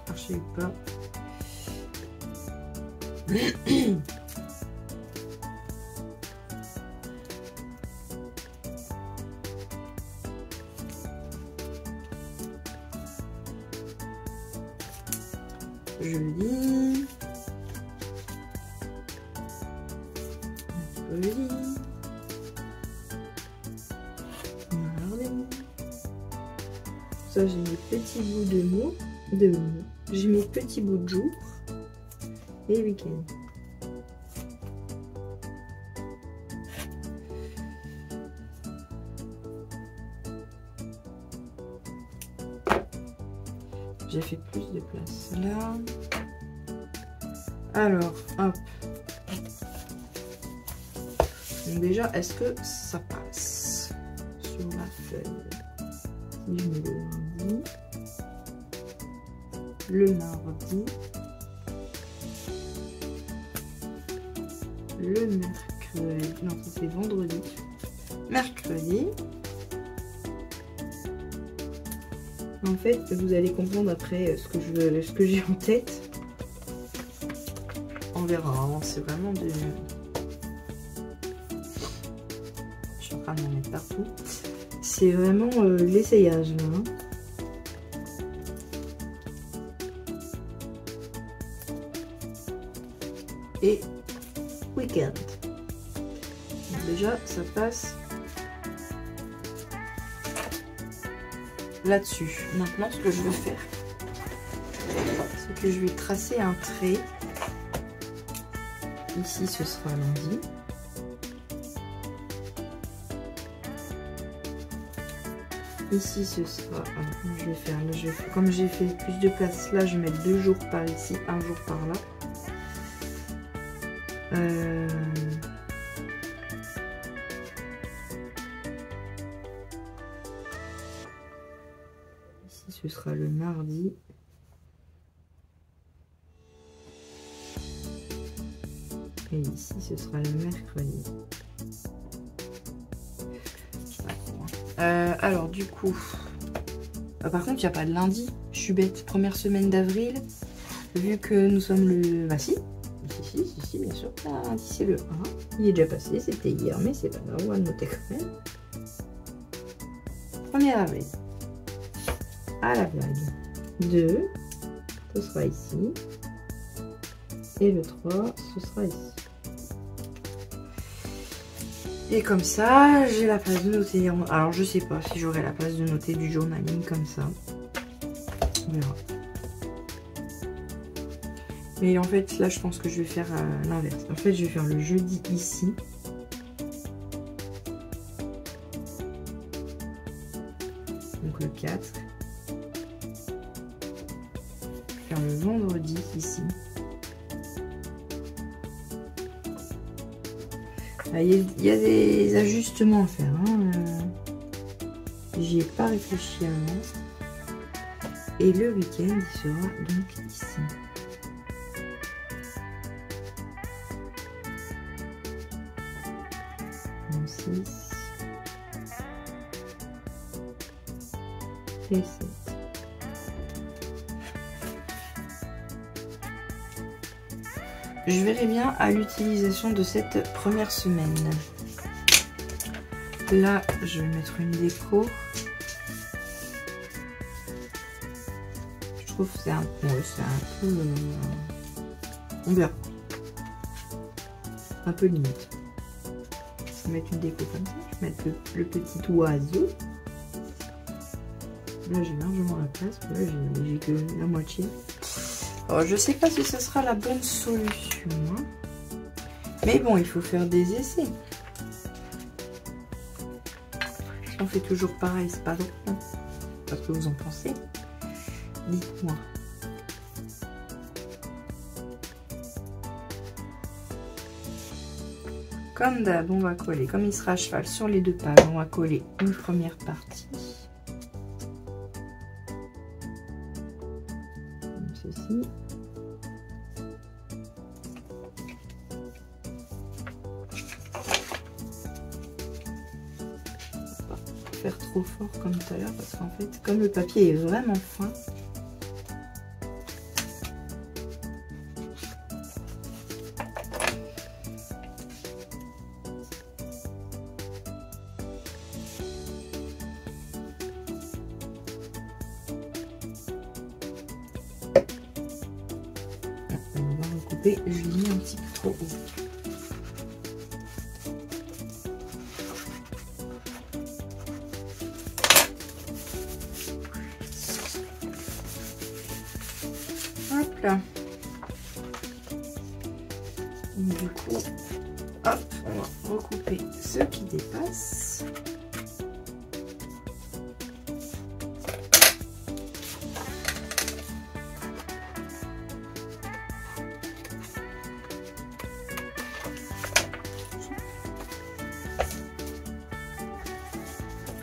marcher ou pas. Jeudi, mercredi, mardi. Ça, j'ai mes petits bouts de mots, j'ai mes petits bouts de jour et week-end. J'ai fait plus de place là. Alors, hop. Donc déjà, est-ce que ça passe sur la feuille? Si je mets le mardi, le mercredi, non ça c'est vendredi, mercredi. En fait, vous allez comprendre après ce que j'ai en tête. On verra, hein, c'est vraiment de... Je suis en train de m'en mettre partout. C'est vraiment l'essayage là. Hein. Et week-end. Déjà, ça passe là-dessus. Maintenant, ce que je vais faire, c'est que je vais tracer un trait. Ici, ce sera lundi. Ici, ce sera... je vais faire, comme j'ai fait plus de place là, je vais mettre 2 jours par ici, 1 jour par là. Ici, ce sera le mardi. Et ici, ce sera le mercredi. Alors, du coup... par contre, il n'y a pas de lundi. Je suis bête. Première semaine d'avril. Vu que nous sommes le... Bah si. Si, bien sûr. Lundi, c'est le 1. Il est déjà passé. C'était hier, mais c'est pas grave. On va le noter quand même. 1er avril. À la blague. 2. Ce sera ici. Et le 3, ce sera ici. Et comme ça, j'ai la place de noter. Alors, je sais pas si j'aurai la place de noter du journaling comme ça. On verra. Mais en fait, là, je pense que je vais faire l'inverse. En fait, je vais faire le jeudi ici. Donc le 4. Faire le vendredi ici. Il y a des ajustements à faire. Hein. J'y ai pas réfléchi avant. Et le week-end, il sera donc ici. Donc 6 et 7. Je verrai bien à l'utilisation de cette première semaine. Là, je vais mettre une déco. Je trouve que c'est un peu... on verra. Un peu limite. Je vais mettre une déco comme ça. Je vais mettre le petit oiseau. Là, j'ai largement la place. Là, j'ai que la moitié. Alors, je sais pas si ce sera la bonne solution. Hein. Mais bon, il faut faire des essais. Si on fait toujours pareil, c'est pas drôle. Hein. Qu'est-ce que vous en pensez? Dites-moi. Comme d'hab, on va coller. Comme il sera à cheval sur les deux pages, on va coller une première partie. Comme ceci. Faire trop fort comme tout à l'heure parce qu'en fait comme le papier est vraiment fin, on va recouper. Je l'ai mis un petit peu trop haut. Là. Donc, du coup, hop, on va recouper ce qui dépasse.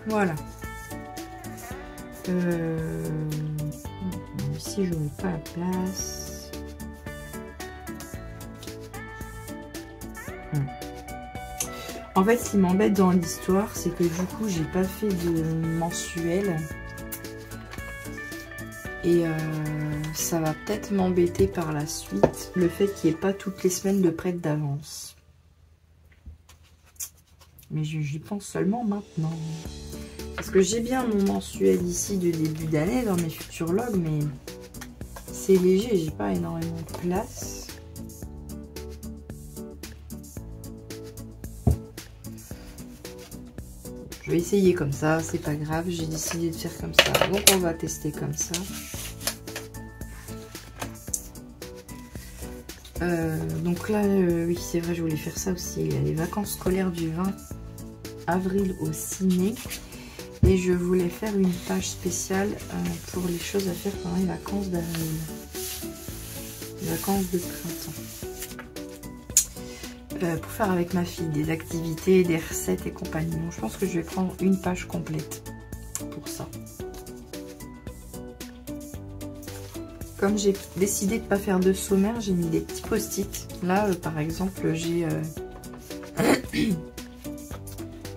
Voilà. Ici, je n'aurai pas la place. En fait, ce qui m'embête dans l'histoire, c'est que du coup, j'ai pas fait de mensuel. Et ça va peut-être m'embêter par la suite, le fait qu'il n'y ait pas toutes les semaines de prête d'avance. Mais j'y pense seulement maintenant. Parce que j'ai bien mon mensuel ici de début d'année dans mes futurs logs, mais c'est léger, j'ai pas énormément de place. Je vais essayer comme ça, c'est pas grave, j'ai décidé de faire comme ça. Donc on va tester comme ça. Donc là, oui c'est vrai, je voulais faire ça aussi. Il y a les vacances scolaires du 20 avril au ciné. Et je voulais faire une page spéciale pour les choses à faire pendant les vacances d'avril. Les vacances de printemps. Pour faire avec ma fille des activités, des recettes et compagnie. Donc, je pense que je vais prendre une page complète pour ça. Comme j'ai décidé de ne pas faire de sommaire, j'ai mis des petits post-it. Là, par exemple, j'ai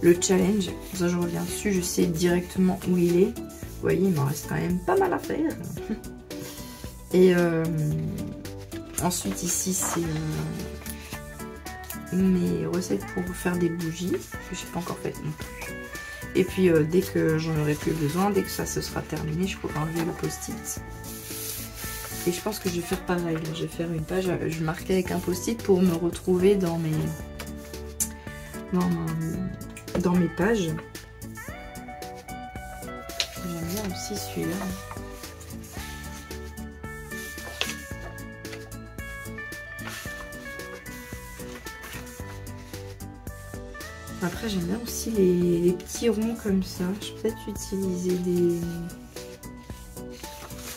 le challenge. Ça, je reviens dessus, je sais directement où il est. Vous voyez, il m'en reste quand même pas mal à faire. Et ensuite, ici, c'est mes recettes pour faire des bougies, que je n'ai pas encore faites non plus. Et puis, dès que j'en aurai plus besoin, dès que ça se sera terminé, je pourrai enlever le post-it. Et je pense que je vais faire pareil. Je vais faire une page, je marquais avec un post-it pour me retrouver dans mes pages. J'aime bien aussi celui-là. Après, j'aime bien aussi les petits ronds comme ça. Je vais peut-être utiliser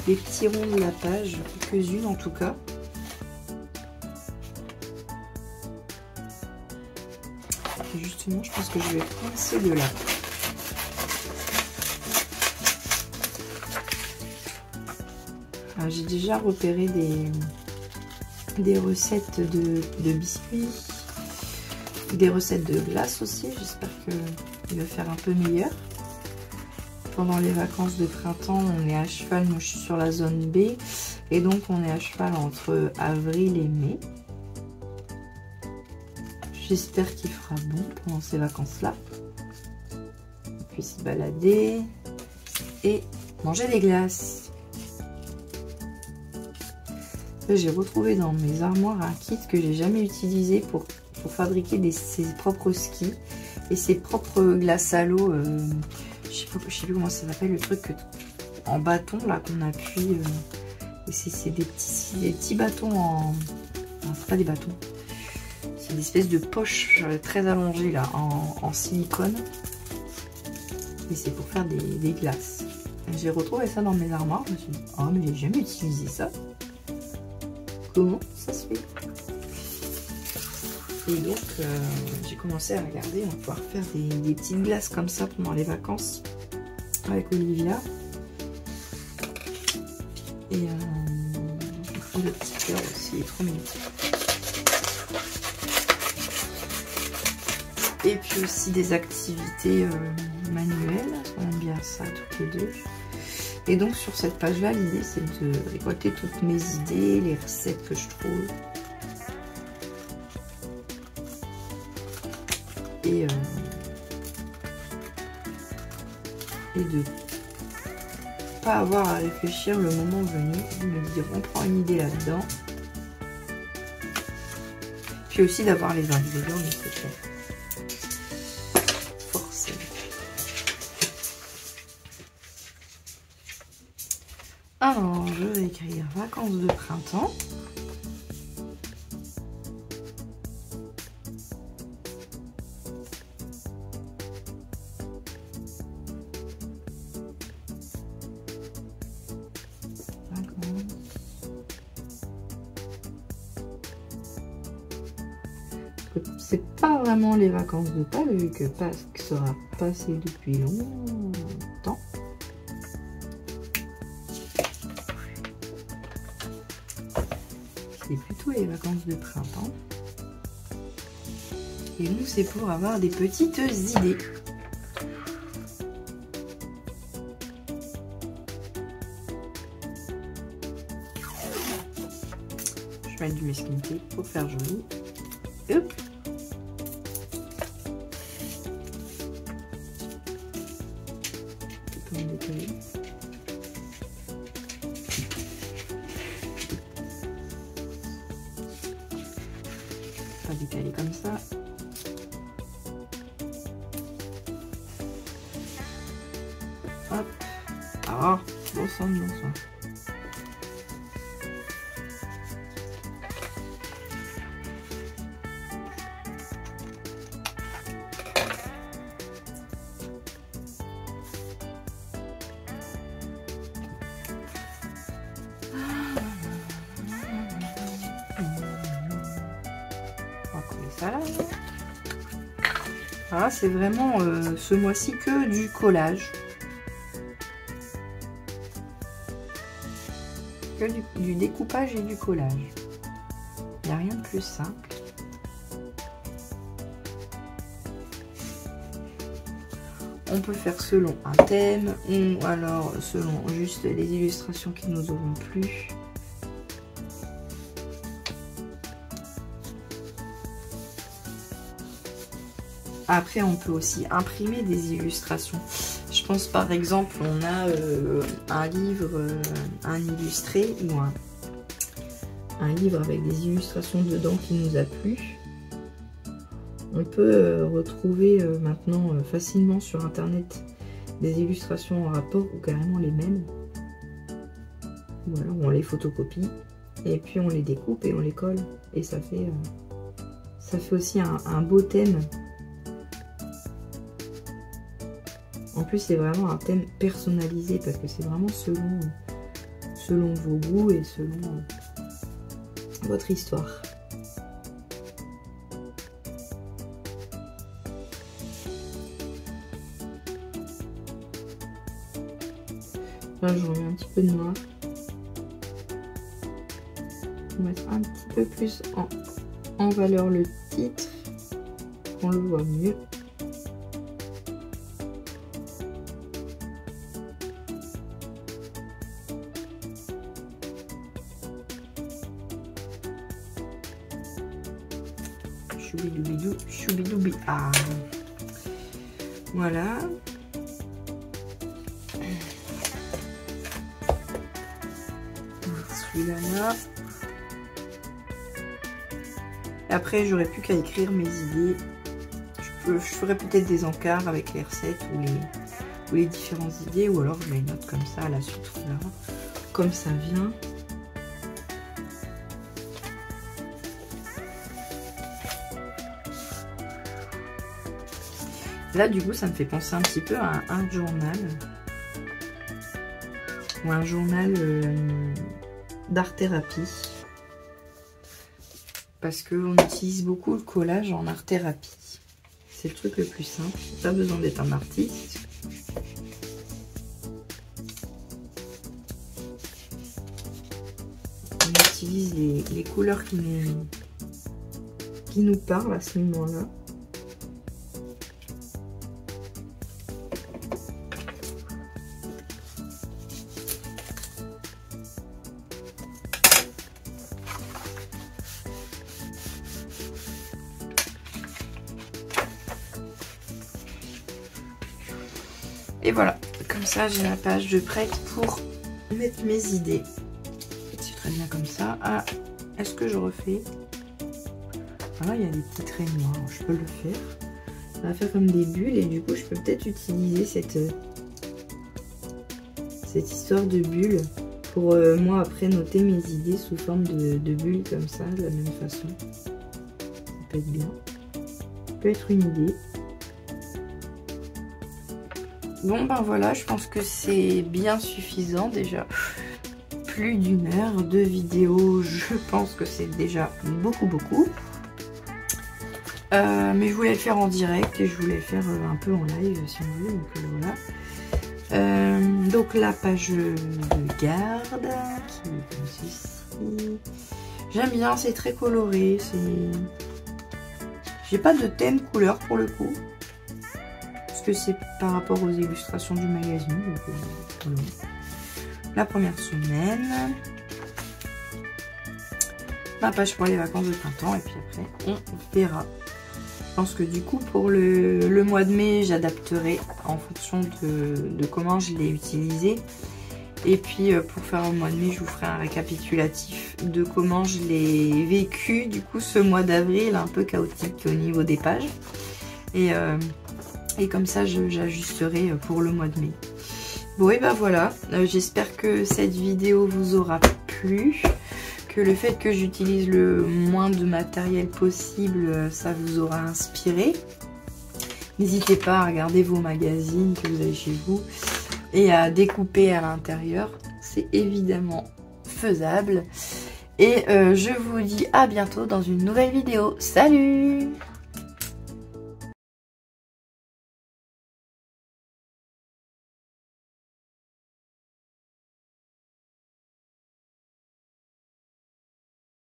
des petits ronds de la page, quelques-unes en tout cas. Et justement, je pense que je vais prendre ces deux-là. J'ai déjà repéré des recettes de biscuits, des recettes de glace aussi. J'espère qu'il va faire un peu meilleur. Pendant les vacances de printemps, on est à cheval. Moi, je suis sur la zone B. Et donc, on est à cheval entre avril et mai. J'espère qu'il fera bon pendant ces vacances-là. On peut s'y balader et manger des glaces. J'ai retrouvé dans mes armoires un kit que j'ai jamais utilisé pour fabriquer ses propres skis et ses propres glaces à l'eau. Je sais plus comment ça s'appelle, le truc en bâton là qu'on appuie. Et c'est des petits bâtons en... Non, c'est pas des bâtons. C'est une espèce de poche très allongée là en silicone. Et c'est pour faire des glaces. J'ai retrouvé ça dans mes armoires. Je me suis dit, oh mais j'ai jamais utilisé ça. Comment ça se fait? Et donc j'ai commencé à regarder, on va pouvoir faire des petites glaces comme ça pendant les vacances avec Olivia. Et je prends le petit cœur aussi, il est trop mignon. Et puis aussi des activités manuelles, on aime bien ça toutes les deux. Et donc sur cette page-là, l'idée c'est de récolter toutes mes idées, les recettes que je trouve. Et de pas avoir à réfléchir le moment venu, de me dire on prend une idée là-dedans. Puis aussi d'avoir les ingrédients nécessaires. Forcément. Alors, je vais écrire vacances de printemps. C'est pas vraiment les vacances de Pâques, vu que Pâques sera passé depuis longtemps. C'est plutôt les vacances de printemps. Et nous, c'est pour avoir des petites idées. Je vais mettre du masking tape pour faire joli. Hop. Pas décaler comme ça. Hop. Ah, bon sang, bon sang. Voilà. Ah, c'est vraiment ce mois-ci que du collage. Que du découpage et du collage. Il n'y a rien de plus simple. On peut faire selon un thème ou alors selon juste les illustrations qui nous auront plu. Après, on peut aussi imprimer des illustrations. Je pense par exemple, on a un livre, un illustré ou un livre avec des illustrations dedans qui nous a plu. On peut retrouver maintenant facilement sur internet des illustrations en rapport ou carrément les mêmes. Ou alors on les photocopie et puis on les découpe et on les colle. Et ça fait aussi un beau thème plus c'est vraiment un thème personnalisé parce que c'est vraiment selon vos goûts et selon votre histoire. Là je remets un petit peu de noir. On va mettre un petit peu plus en valeur le titre, on le voit mieux. Choubidoubidou, choubidoubi. Ah, voilà. Celui-là là. Après, j'aurais plus qu'à écrire mes idées. Je ferai peut-être des encarts avec les recettes ou les différentes idées, ou alors je les note comme ça à la suite, on verra comme ça vient. Là, du coup, ça me fait penser un petit peu à un journal. Ou un journal d'art-thérapie. Parce qu'on utilise beaucoup le collage en art-thérapie. C'est le truc le plus simple. Pas besoin d'être un artiste. On utilise les couleurs qui nous parlent à ce moment-là. Et voilà, comme ça j'ai la page de prête pour mettre mes idées. C'est très bien comme ça. Ah, est-ce que je refais? Ah, il y a des petits traits noirs, je peux le faire. Ça va faire comme des bulles et du coup je peux peut-être utiliser cette histoire de bulles pour moi après noter mes idées sous forme de bulles comme ça, de la même façon. Ça peut être bien. Ça peut être une idée. Bon ben voilà, je pense que c'est bien suffisant déjà. Plus d'1 heure de vidéo, je pense que c'est déjà beaucoup. Mais je voulais le faire en direct et je voulais le faire un peu en live si on veut, donc voilà. Donc la page de garde, qui est comme ceci. J'aime bien, c'est très coloré, j'ai pas de thème couleur pour le coup. Que c'est par rapport aux illustrations du magazine. Donc, voilà. La première semaine, ma page pour les vacances de printemps et puis après on verra. Je pense que du coup pour le mois de mai j'adapterai en fonction de comment je l'ai utilisé, et puis pour faire le mois de mai je vous ferai un récapitulatif de comment je l'ai vécu du coup ce mois d'avril un peu chaotique au niveau des pages, et comme ça j'ajusterai pour le mois de mai. Bon et ben voilà, j'espère que cette vidéo vous aura plu, que le fait que j'utilise le moins de matériel possible, ça vous aura inspiré. N'hésitez pas à regarder vos magazines que vous avez chez vous et à découper à l'intérieur, c'est évidemment faisable. Et je vous dis à bientôt dans une nouvelle vidéo. Salut!